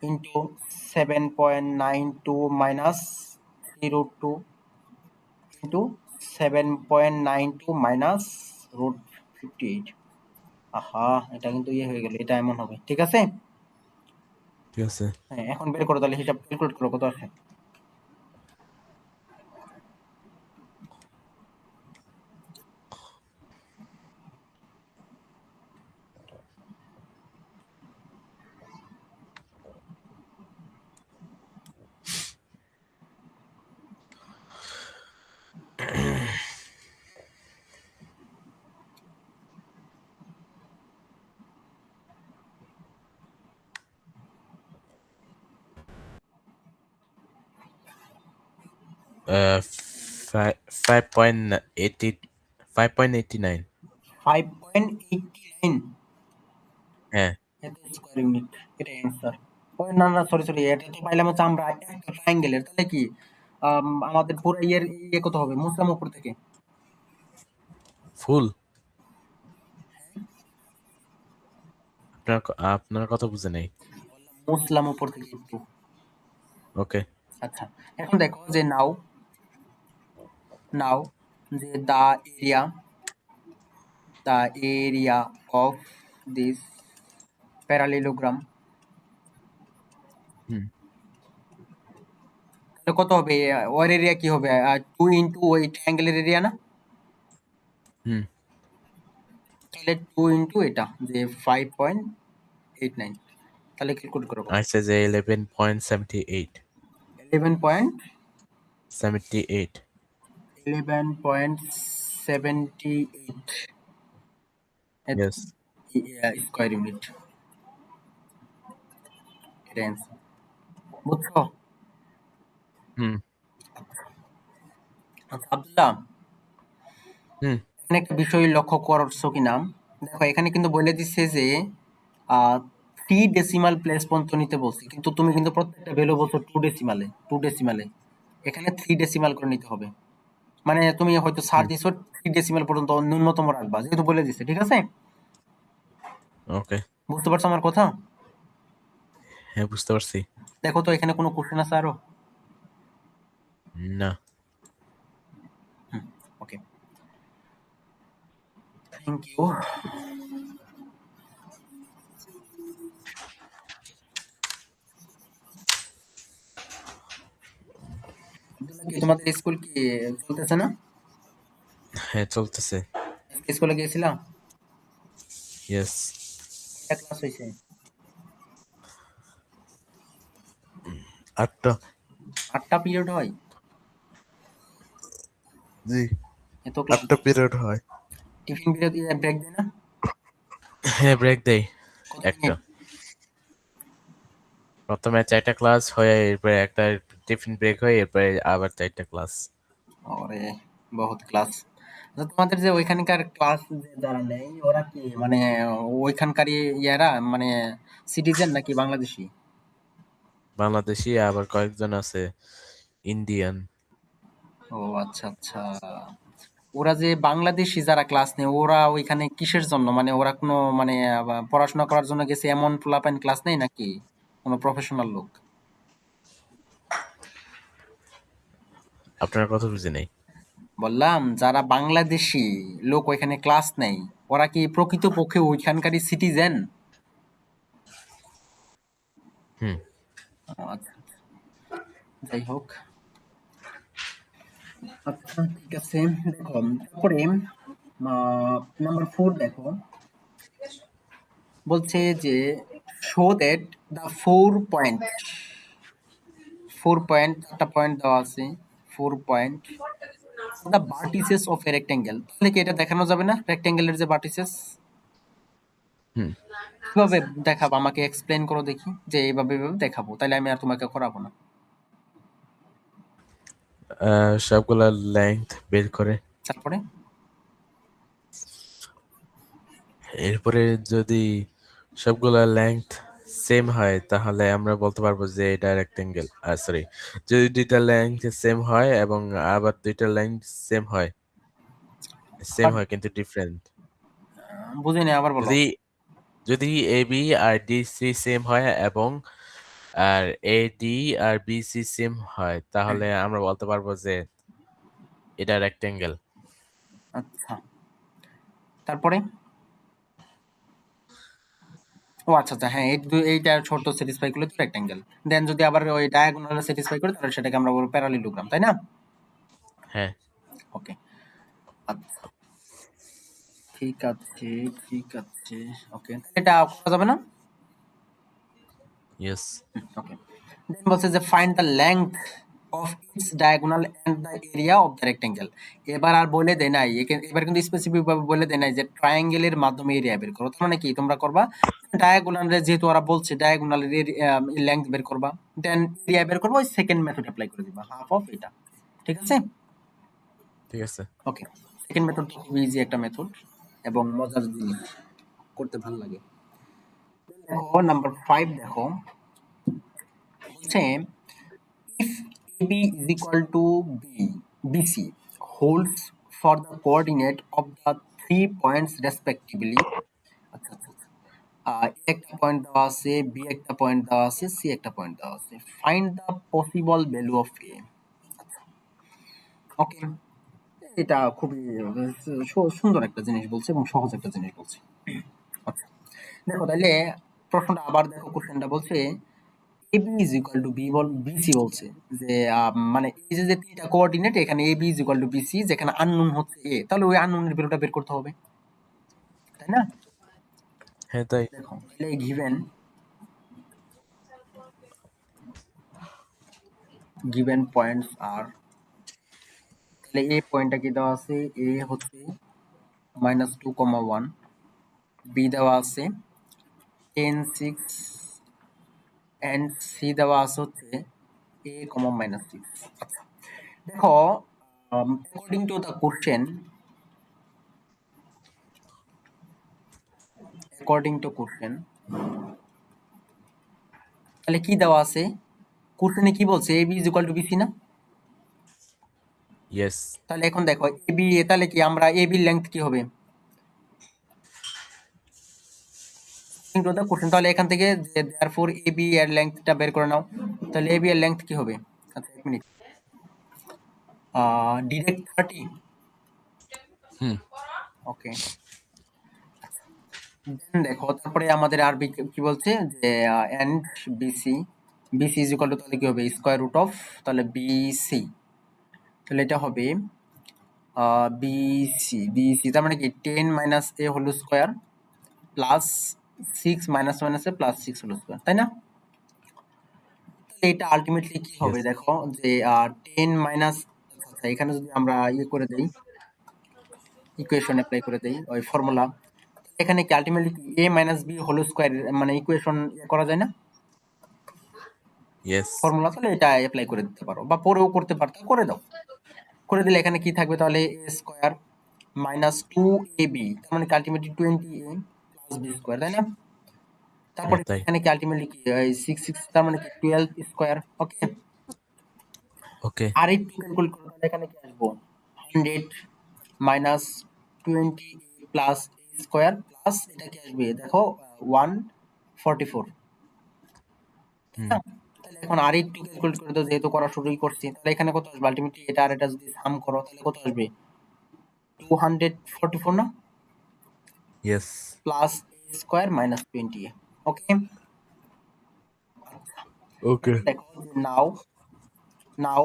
ইন্টু 7.92 মাইনাস 3√2 ইন্টু 7.92 মাইনাস √58। আহা, এটা কিন্তু ইয়ে হয়ে গেল, এটা এমন হবে, ঠিক আছে? ঠিক আছে হ্যাঁ, এখন বের করো, তাহলে হিসাব ক্যালকুলেট করো কত আসে। 5.80 5.89 5.89 হ্যাঁ এত স্কোয়ার ইউনিট, এটা অ্যান্সার। ও না না, সরি সরি, এটা তো পাইলাম হচ্ছে আমরা একটা ট্রায়াঙ্গেলের, তাহলে কি আমাদের পুরো ইয়ে কত হবে মুসলাম উপর থেকে? ফুল আপনার কথা বুঝে নেই। মুসলাম উপর থেকে একটু। ওকে। আচ্ছা, এখন দেখো যে নাও নাও যে the area of this parallelogram, হুম তাহলে কত হবে? ওর এরিয়া কি হবে? 2 ইনটু ওই ট্রায়াঙ্গেলের এরিয়া না? হুম তাহলে 2 ইনটু এটা যে 5.89, তাহলে ক্যালকুলেট করো কত? আচ্ছা যে 11.78 78 11.78 ইয়েস। স্কোয়ার ইউনিট, এটা অ্যান্সার। বুঝছো? হুম আচ্ছা, আব্দুল্লাহ, হুম এখানে একটা বিষয় লক্ষ্য করছো কিনা, দেখো এখানে কিন্তু বলে দিচ্ছে যে 3 ডেসিমাল প্লেস পর্যন্ত নিতে বলছি, কিন্তু তুমি কিন্তু প্রত্যেকটা ভ্যালু বলছো 2 ডেসিমালে। এখানে 3 ডেসিমাল করে নিতে হবে। মানে তুমি হয়তো সার হুম দিছো 3 ডেসিমাল পর্যন্ত ন্যূনতম রাখবা, যেহেতু বলে দিছে, ঠিক আছে? ওকে। বুঝতে পারছো আমার কথা? হ্যাঁ বুঝতে পারছি। দেখো তো এখানে কোনো কোশ্চেন আছে আরো? না। ওকে, থ্যাংক ইউ। তোমাদের স্কুল কি চলতেছে না? হ্যাঁ চলতেছে। স্কুলে গিয়েছিলাম? ইয়েস। কয়টা ক্লাস হয়েছে? 8টা। 8টা পিরিয়ড হয়? জি, এত ক্লাস? 8টা পিরিয়ড হয়। টিফিন পিরিয়ড ব্রেক দেয় না? হ্যাঁ ব্রেক দেই কত একটা। মিনিট? প্রথমে 4টা ক্লাস হয়ে এরপরে একটা টিফিন ব্রেক হয়ে এরপরে আবার 4টা ক্লাস। ওরে, বহুত ক্লাস। আচ্ছা, তোমাদের যে ওইখানকার ক্লাস যে যারা নেয় ওরা কি মানে ওইখানকারই ইয়ারা মানে সিটিজেন নাকি বাংলাদেশি? বাংলাদেশি আবার কয়েকজন আছে ইন্ডিয়ান। ও আচ্ছা আচ্ছা। ওরা যে বাংলাদেশি যারা ক্লাস নেয় ওরা ওইখানে কিসের জন্য, মানে ওরা কোনো মানে পড়াশোনা করার জন্য গেছে এমন পোলাপাইন ক্লাস নেই নাকি কোনো প্রফেশনাল লোক? আপনার কথা বুঝি নাই। বললাম যারা বাংলাদেশি লোক ওইখানে ক্লাস নেয় ওরা কি প্রকৃতপক্ষে ওইখানকারই সিটিজেন? হুম আচ্ছা, যাই হোক। আচ্ছা ঠিক আছে, দেখো তারপরে নাম্বার 4 দেখো, বলছে যে শো দ্যাট দ্য 4 পয়েন্ট একটা পয়েন্ট দেওয়া আছে, 4 point the vertices of A rectangle, তাহলে কি এটা দেখানো যাবে না রেক্টেঙ্গেলের যে ভার্টিসেস? হুম কিভাবে দেখাবো আমাকে এক্সপ্লেন করো দেখি, যে এইভাবে এইভাবে দেখাবো, তাহলে আমি আর তোমাকে করাবো না। সবগুলা লেন্থ বের করে তারপরে এরপরে যদি সবগুলা লেন্থ সেম হয় তাহলে আমরা বলতে পারবো যে এটা রেক্টেঙ্গেল। সরি, যদি দুইটা লেন্থ সেম হয় এবং আবার দুইটা লেন্থ সেম আবার হয় কিন্তু ডিফারেন্ট। বুঝিনি, আবার বলো। যদি যদি এ বি আর ডি সি সেম হয় এবং আর এ ডি আর বি সি সেম হয় তাহলে আমরা বলতে পারবো যে এটা রেক্টেঙ্গেল। আচ্ছা, তারপরে ও আচ্ছা আচ্ছা, হ্যাঁ এইটা ছোট স্যাটিসফাই করলে তো রেক্টেঙ্গেল। দেন যদি আবার ওই ডায়াগোনাল স্যাটিসফাই করে তাহলে সেটাকে আমরা বলবো প্যারালিলোগ্রাম, তাই না? হ্যাঁ। ওকে, আচ্ছা ঠিক আছে, ঠিক আছে। ওকে, এটা করা যাবে না? ইয়েস। ওকে, দেন বলছে যে find the length of its diagonal and the area of the rectangle. এবার আর বলে দেয় নাই, এবার কিন্তু স্পেসিফিক ভাবে বলে দেয় নাই যে ট্রায়াঙ্গেলের মাধ্যমে এরিয়া বের করো, তার মানে কি তোমরা করবা ডায়াগোনালে, যেহেতু ওরা বলছে ডায়াগোনালের লেংথ বের করবা, দেন এরিয়া বের করবা, ওই সেকেন্ড মেথড অ্যাপ্লাই করে দিবা, হাফ অফ এটা। ঠিক আছে? ঠিক আছে। ওকে, সেকেন্ড মেথড তো খুব ইজি একটা মেথড এবং মজার জিনিস, করতে ভালো লাগে। দেখো নাম্বার 5, দেখো বলছে if AB is equal to BC holds for the coordinate of the 3 points respectively, আচ্ছা আচ্ছা আচ্ছা, A একটা পয়েন্ট দেওয়া আছে, বি একটা পয়েন্ট দেওয়া আছে, সি একটা পয়েন্ট দেওয়া আছে, find the possible value of a. Okay, এটা খুবই সুন্দর একটা জিনিস বলছে এবং সহজ একটা জিনিস বলছে। আচ্ছা, দেখো তাহলে প্রশ্নটা আবার দেখো, কোশ্চেনটা বলছে AB is equal to B BC বলছে যে মানে এই যে তিনটা কোঅর্ডিনেট, এখানে AB is equal to BC, যেখানে আননোন হচ্ছে এ, তাহলে ওই আননোনের ভ্যালুটা বের করতে হবে, তাই না? হ্যাঁ তাই। দেখো তাহলে গিভেন পয়েন্টস আর, তাহলে এ পয়েন্টটা কি দেওয়া আছে, এ হচ্ছে -2,1, বি দেওয়া আছে 10, 6 এন্ড সি দেওয়া আছে হচ্ছে a, -6। আচ্ছা, দেখো অ্যাকর্ডিং টু দ্য কোশ্চেন, তাহলে কি দেওয়া আছে, কোশ্চেনে কি বলছে, A B is equal to BC না? ইয়েস। তাহলে এখন দেখো এ বি, তাহলে কি আমরা এ বির লেংথ কি হবে ইনটু দ্য কোশ্চেন, তাহলে এখান থেকে যে দেয়ারফর এ বি এর লেংথটা বের করে নাও, তাহলে এ বি এর লেংথ কি হবে? আচ্ছা এক মিনিট, ডিরেক্ট 30। হুম। ওকে, দেন দেখো তারপরে আমাদের আর কি বলছে যে and BC, is equal to, তাহলে কি হবে স্কয়ার রুট অফ, তাহলে বিসি, তাহলে এটা হবে বিসি তার মানে কি 10 minus a whole square plus 6 minus minus a plus 6 whole square, তাই না? তাহলে এটা আলটিমেটলি কি হবে ইয়েস। দেখো যে 10 মাইনাস, আচ্ছা এখানে যদি আমরা ইয়ে করে দেই, ইকুয়েশন অ্যাপ্লাই করে দেই ওই ফর্মুলা, এখানে কি আলটিমেটলি এ মাইনাস বি হোল স্কয়ার মানে ইকুয়েশন করা যায় না ইয়েস। ফর্মুলা, তাহলে এটা অ্যাপ্লাই করে দিতে পারো বা পরেও করতে পারতো, করে দাও। করে দিলে এখানে কি থাকবে, তাহলে এ স্কয়ার মাইনাস 2ab, তার মানে কি ultimately 20a plus B square, তাই না? হ্যাঁ তারপরে তাই। এখানে কি আলটিমেটলি কি 6 তার মানে কি 12 স্কয়ার। ওকে, ওকে। আর একটু ক্যালকুলেট করো, তাহলে এখানে কি আসবো, 100 মাইনাস 20 প্লাস স্কয়ার প্লাস এটা কি আসবে দেখো 144, তাই হুম। না? তাহলে এখন আর একটু ক্যালকুলেট করে দাও, যেহেতু করা শুরুই করছি, তাহলে এখানে কত আসবে আলটিমেটলি, এটা আর এটা যদি সাম করো তাহলে কত আসবে, 244 না, yes. Plus square minus 20। Okay, okay. দেখো নাও নাও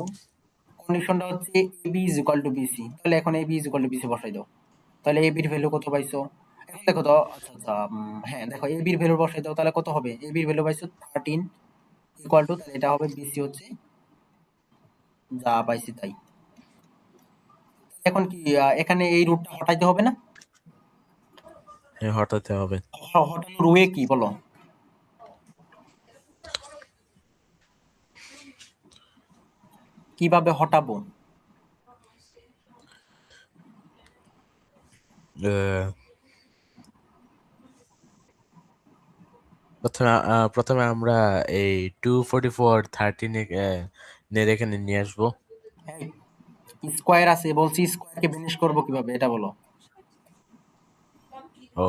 কন্ডিশনটা হচ্ছে AB is equal to BC, তাহলে এখন AB is equal to BC বসাই দাও, তাহলে এবির ভ্যালু কত পাইছো, এখন দেখো তো, আচ্ছা আচ্ছা হ্যাঁ দেখো এবির ভ্যালু বসাই দাও, তাহলে কত হবে, এবির ভ্যালু পাইছো 13 ইকুয়াল টু, তাহলে এটা হবে বিসি হচ্ছে যা পাইছি তাই। এখন কি এখানে এই রুটটা হটাইতে হবে না? হ্যাঁ হটাতে হবে। হটানোর ওয়ে কি বলো? কিভাবে হটাবো? আহ, প্রথমে আমরা এই 244 13 নের এখানে নিয়ে আসবো। হ্যাঁ, স্কয়ার আছে বলছি, স্কয়ারকে ভ্যানিশ করবো কিভাবে এটা বলো, ও।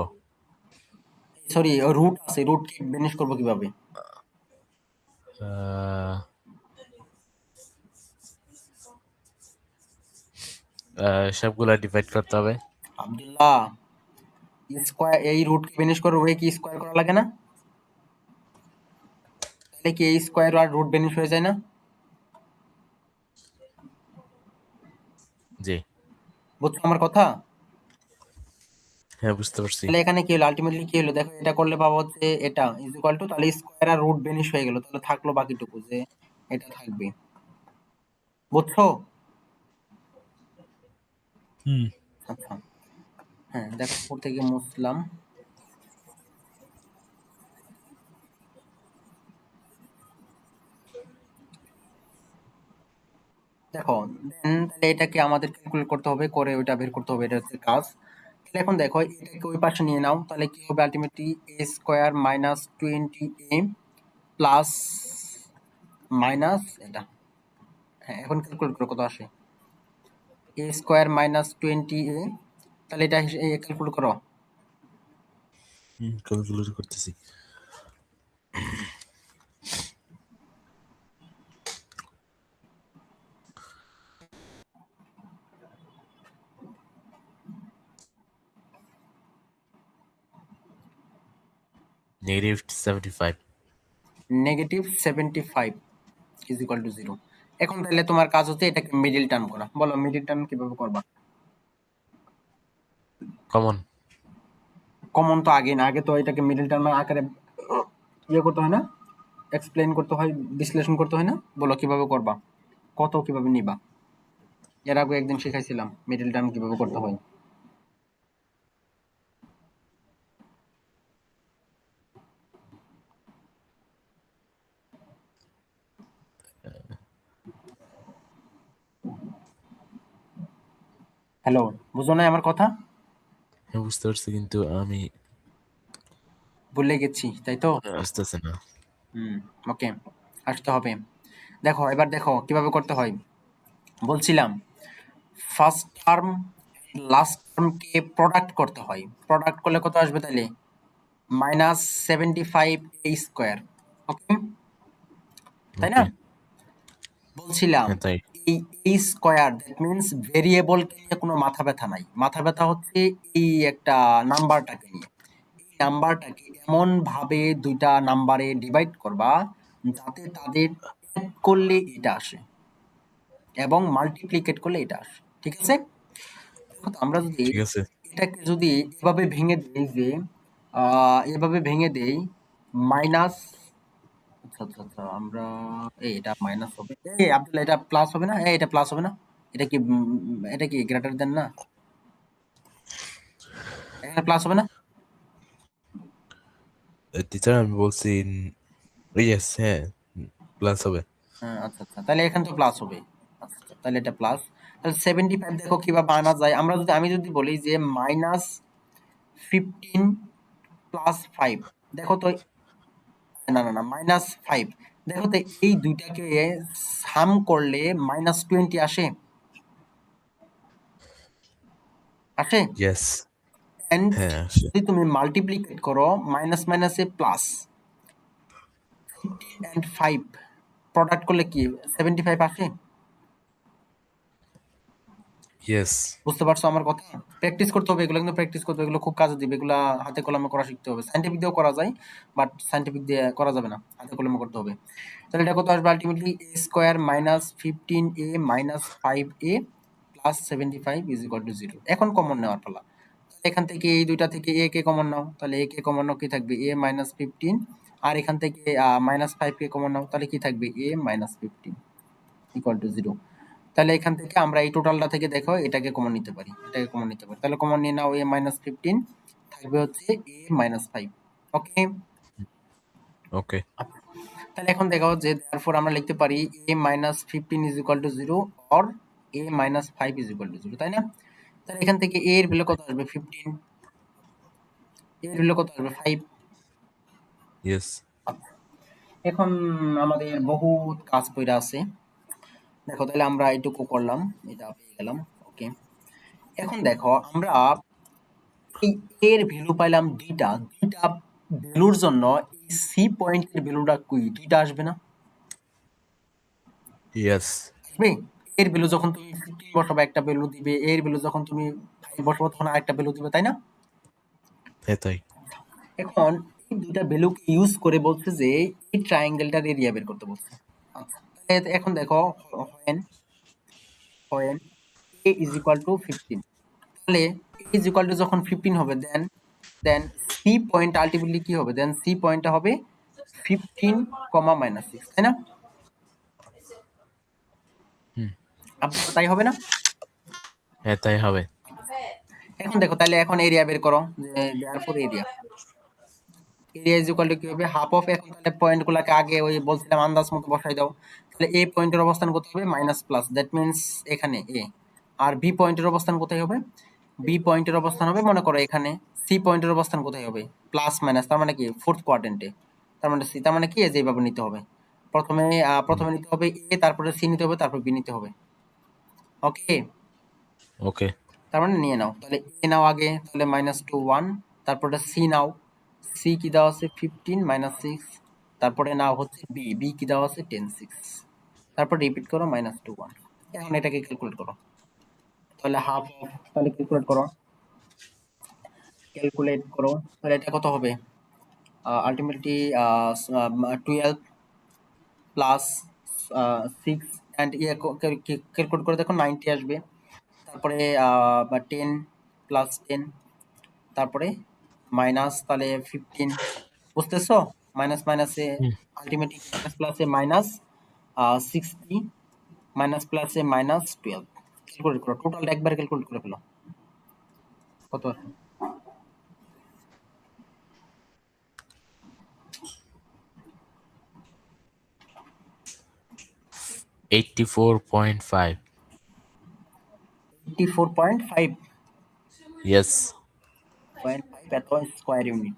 সরি রুট আছে, রুটকে ভ্যানিশ করবো কিভাবে? আহ, সবগুলা ডিভাইড করতে হবে। আব্দুল্লাহ, স্কয়ার এই রুটকে ভ্যানিশ করার ওয়ে কি স্কয়ার করা লাগে না? তাহলে কি এই স্কয়ার আর রুট ভ্যানিশ হয়ে যায় না? জি। বুঝছো আমার কথা? হ্যাঁ বুঝতে পারছি। তাহলে এখানে কি হলো আলটিমেটলি, কি হলো দেখো, এটা করলে পাবো হচ্ছে এটা ইজ ইকুয়াল টু, তাহলে স্কয়ার আর রুট ভ্যানিশ হয়ে গেল, তাহলে থাকলো বাকিটুকু যে এটা থাকবে, বুঝছো? হুম। আচ্ছা, হ্যাঁ দেখো উপর থেকে মুছলাম, দেখো দেখো দেন তাহলে এটাকে আমাদের ক্যালকুলেট করতে হবে, করে ওইটা বের করতে হবে, এটা হচ্ছে কাজ। তাহলে এখন দেখো এটাকে ওই পাশে নিয়ে নাও, তাহলে কি হবে ultimately a square minus 20a plus minus এটা, হ্যাঁ এখন ক্যালকুলেট করো কত আসে, এ স্কোয়ার মাইনাস 20a, তাহলে এটা ক্যালকুলেট করো। ক্যালকুলেট করতেছি। -75। -75 ইজ ইকুয়াল টু 0। এখন তাহলে তোমার কাজ হচ্ছে এটাকে মিডিল টার্ম করা, বলো মিডিল টার্ম কিভাবে করবা? কমন। কমন তো আগে না, আগে তো এটাকে মিডল টার্ম আকারে ইয়ে করতে হয় না, এক্সপ্লেন করতে হয়, বিশ্লেষণ করতে হয় না, বলো কিভাবে করবা, কত কিভাবে নিবা? এর আগে একদিন শিখাইছিলাম মিডল টার্ম কিভাবে করতে হয়। হ্যালো, বুঝো না আমার কথা? হ্যাঁ বুঝতে পারছি, কিন্তু আমি ভুলে গেছি তাই তো। আসতেছে না। হুম, ওকে, আসতে হবে। দেখো এবার দেখো কিভাবে করতে হয়। বলছিলাম ফার্স্ট টার্ম লাস্ট টার্মকে প্রোডাক্ট করতে হয়, প্রোডাক্ট করলে কত আসবে তাহলে -75a², ওকে তাই না? ওকে। বলছিলাম হ্যাঁ তাই। এই এই স্কয়ার দ্যাট মিন্স ভেরিয়েবলকে নিয়ে কোনো মাথা ব্যথা নাই, মাথা ব্যথা হচ্ছে এই একটা নাম্বারটাকে নিয়ে। এই নাম্বারটাকে এমন ভাবে দুইটা নাম্বারে ডিভাইড করবা যাতে তাদের অ্যাড করলে এটা আসে এবং মাল্টিপ্লিকেট করলে এটা আসে, ঠিক আছে? দেখো তো আমরা যদি ঠিক আছে। এটাকে যদি এভাবে ভেঙে দেই যে এভাবে ভেঙে দেই মাইনাস, আচ্ছা আচ্ছা আচ্ছা আমরা এটা মাইনাস হবে, আব্দুল্লাহ এটা প্লাস হবে না, এটা প্লাস হবে না, এটা কি এটা কি গ্রেটার দেন না, এখানে প্লাস হবে না? টিচার আমি বলছি ইয়েস, হ্যাঁ প্লাস হবে। হ্যাঁ আচ্ছা আচ্ছা, তাহলে এখানে তো প্লাস হবে। আচ্ছা আচ্ছা, তাহলে এটা প্লাস। তাহলে 75 দেখো কিভাবে আনা যায়, আমি যদি বলি যে -15 প্লাস 5, দেখো তো, না না না -5, দেখো তো এই দুইটাকে সাম করলে -20 আসে, আসে। ইয়েস। এন্ড হ্যাঁ আসে। যদি তুমি মাল্টিপ্লিকেট করো মাইনাস মাইনাসে প্লাস, 15 এন্ড 5 প্রোডাক্ট করলে কি 75 আসে? ইয়েস। বুঝতে পারছো আমার কথা? প্র্যাকটিস করতে হবে, এগুলো কিন্তু প্র্যাকটিস করতে হবে, এগুলো খুব কাজে দিবে, এগুলা হাতে কলমে করা শিখতে হবে। সায়েন্টিফিক দিয়েও করা যায়, বাট সায়েন্টিফিক দিয়ে করা যাবে না, হাতে কলমে করতে হবে। তাহলে এটা কত আসবে ultimately a square minus 15a minus 5a plus 75 is equal two 0। এখন কমন নেওয়ার পালা, এখান থেকে এই দুইটা থেকে এ কে কমন নাও, তাহলে এ কে কমন নাও কি থাকবে এ মাইনাস 15, আর এখান থেকে -5 কে কমন নাও, তাহলে কি থাকবে এ মাইনাস 15 ইকুয়াল টু 0। তাহলে এখান থেকে আমরা এই টোটালটা থেকে দেখো এটাকে কমন নিতে পারি, এটাকে কমন নিতে পারি, তাহলে কমন নিয়ে নাও এ মাইনাস 15 থাকবে হচ্ছে এ মাইনাস 5, ওকে। ওকে। তাহলে এখন দেখো যে therefore আমরা লিখতে পারি a minus 15 is equal to 0 or a minus 5 is equal to 0, তাই না? তাহলে এখান থেকে a এর ভ্যালু কত আসবে 15, a এর ভ্যালু কত আসবে 5। ইয়েস। এখন আমাদের বহুত কাজ পড়ে আছে, দেখো তাহলে আমরা এইটুকু করলাম, এটা পেয়ে গেলাম, ওকে। এখন দেখো আমরা এই এর ভ্যালু পাইলাম দুইটা, দুইটা ভ্যালুর জন্য এই সি পয়েন্টের ভ্যালুটা কই দুইটা আসবে না, ইয়েস। আসবে। এর ভ্যালু যখন তুমি 15 বসাবে একটা ভ্যালু দিবে, এর ভ্যালু যখন তুমি 5 বসাবো তখন আরেকটা ভ্যালু দিবে, তাই না? হ্যাঁ তাই। এখন এই দুইটা ভ্যালুকে ইউজ করে বলছে যে এই ট্রায়াঙ্গেলটার এরিয়া বের করতে বলছে। আচ্ছা, তাহলে এখন দেখো when when a is equal to 15, তাহলে a is equal to যখন 15 হবে দেন সি পয়েন্ট আলটিমেটলি কি হবে, দেন সি পয়েন্টটা হবে 15 কমা -6, তাই না? হুম। আপনার তাই হবে না? হ্যাঁ তাই হবে। এখন দেখো তাহলে এখন এরিয়া বের করো, যে therefore area area is equal to কি হবে হাফ অফ, এখন তাহলে পয়েন্টগুলোকে আগে ওই বলছিলাম আন্দাজ মতো বসাই দাও। তাহলে এ পয়েন্টের অবস্থান কোথায় হবে মাইনাস প্লাস, দ্যাট মিন্স এখানে এ। আর বি পয়েন্টের অবস্থান কোথায় হবে, বি পয়েন্টের অবস্থান হবে মনে করো এখানে। সি পয়েন্টের অবস্থান কোথায় হবে প্লাস মাইনাস, তার মানে কি ফোর্থ কোয়াড্রেন্টে, তার মানে সি, তার মানে কি যেভাবে নিতে হবে প্রথমে নিতে হবে এ, তারপরে সি নিতে হবে, তারপর বি নিতে হবে। ওকে, ওকে। তার মানে নিয়ে নাও, তাহলে এ নাও আগে, তাহলে -2 1, তারপরে সি নাও, সি কি দেওয়া আছে 15 -6, তারপরে নাও হচ্ছে বি, বি কি দেওয়া আছে 10 6, তারপর রিপিট করো -2 1। এখন এটাকে ক্যালকুলেট করো, তাহলে হাফ অফ, তাহলে ক্যালকুলেট করো, তাহলে এটা কত হবে আলটিমেটলি 12 প্লাস 6 অ্যান্ড ইয়ে ক্যালকুলেট করে দেখো 90 আসবে, তারপরে 10 প্লাস 10, তারপরে মাইনাস তাহলে 15, বুঝতেছো? মাইনাস মাইনাসে হুম। আলটিমেটলি মাইনাস প্লাসে মাইনাস 60, মাইনাস প্লাসে -12। ক্যালকুলেট করো, টোটালটা একবার ক্যালকুলেট করে ফেলো কত আসে। 84.5। 84.5 ইয়েস। এত স্কোয়ার ইউনিট,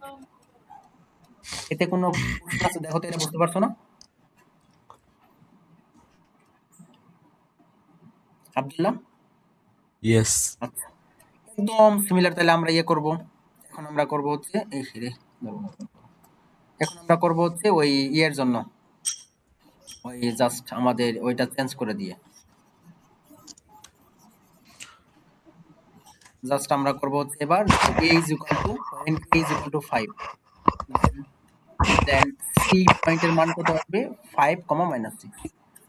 এতে কোনো প্রশ্ন আছে দেখো তো, এটা বুঝতে পারছো না আব্দুল্লাহ? ইয়েস। আচ্ছা, একদম সিমিলার, তাহলে আমরা ইয়ে করব, এখন আমরা করব হচ্ছে এই রে, এখন আমরা করব হচ্ছে ওই ইয়ের জন্য, ওই জাস্ট আমাদের ওইটা চেঞ্জ করে দিয়ে জাস্ট আমরা করব হচ্ছে এবার a is equal to, when a is equal to 5, then c পয়েন্টের মান কত আসবে 5, -6।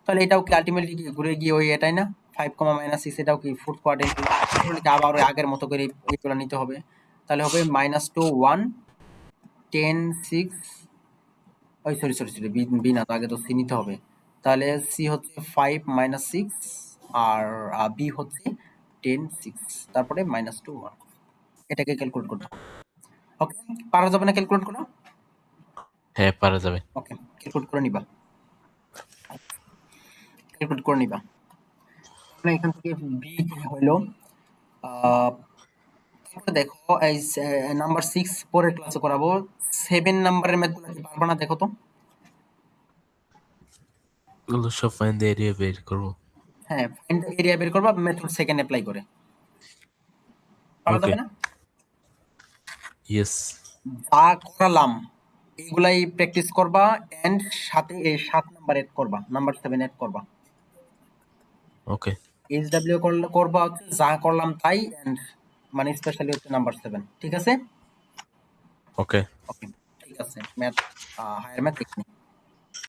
তাহলে এটাও কি আলটিমেটলি কি ঘুরে গিয়ে ওই এটাই না 5, -6, এটাও কি ফোর্থ কোয়াড্রেন্ট, তাহলে কি আবার ওই আগের মতো করে এগুলো নিতে হবে, তাহলে হবে -2 1 10 6, ওই সরি সরি সরি বি না তো, আগে তো সি নিতে হবে, তাহলে সি হচ্ছে 5 -6 আর বি হচ্ছে 10 6, তারপরে -2 1, এটাকে ক্যালকুলেট করতে হবে। ওকে, পারা যাবে না ক্যালকুলেট করা? হ্যাঁ, পারা যাবে। ওকে, ক্যালকুলেট করে নিবা, ক্যালকুলেট করে নিবা। তাহলে এখান থেকে বি কি হলো, তারপরে দেখো এই নাম্বার 6 পরের ক্লাসে করাবো, 7 নাম্বারের ম্যাথগুলো কি পারবা না দেখো তো? এগুলো সব ফাইন দিয়ে এরিয়া বের করবো। হ্যাঁ, ফাইন্ড দ্য এরিয়া বের করবা মেথড সেকেন্ড অ্যাপ্লাই করে, পারা ওকে। যাবে না? ইয়েস। যা করালাম এগুলাই প্র্যাকটিস করবা, এন্ড সাথে এই 7 নাম্বার এড করবা, নাম্বার 7 এড করবা। ওকে। এইচডব্লিউ করবা হচ্ছে যা করলাম তাই, এন্ড মানে স্পেশালি হচ্ছে নাম্বার 7, ঠিক আছে? ওকে। ওকে, ঠিক আছে, ম্যাথ হায়ার ম্যাথ টেকনিক।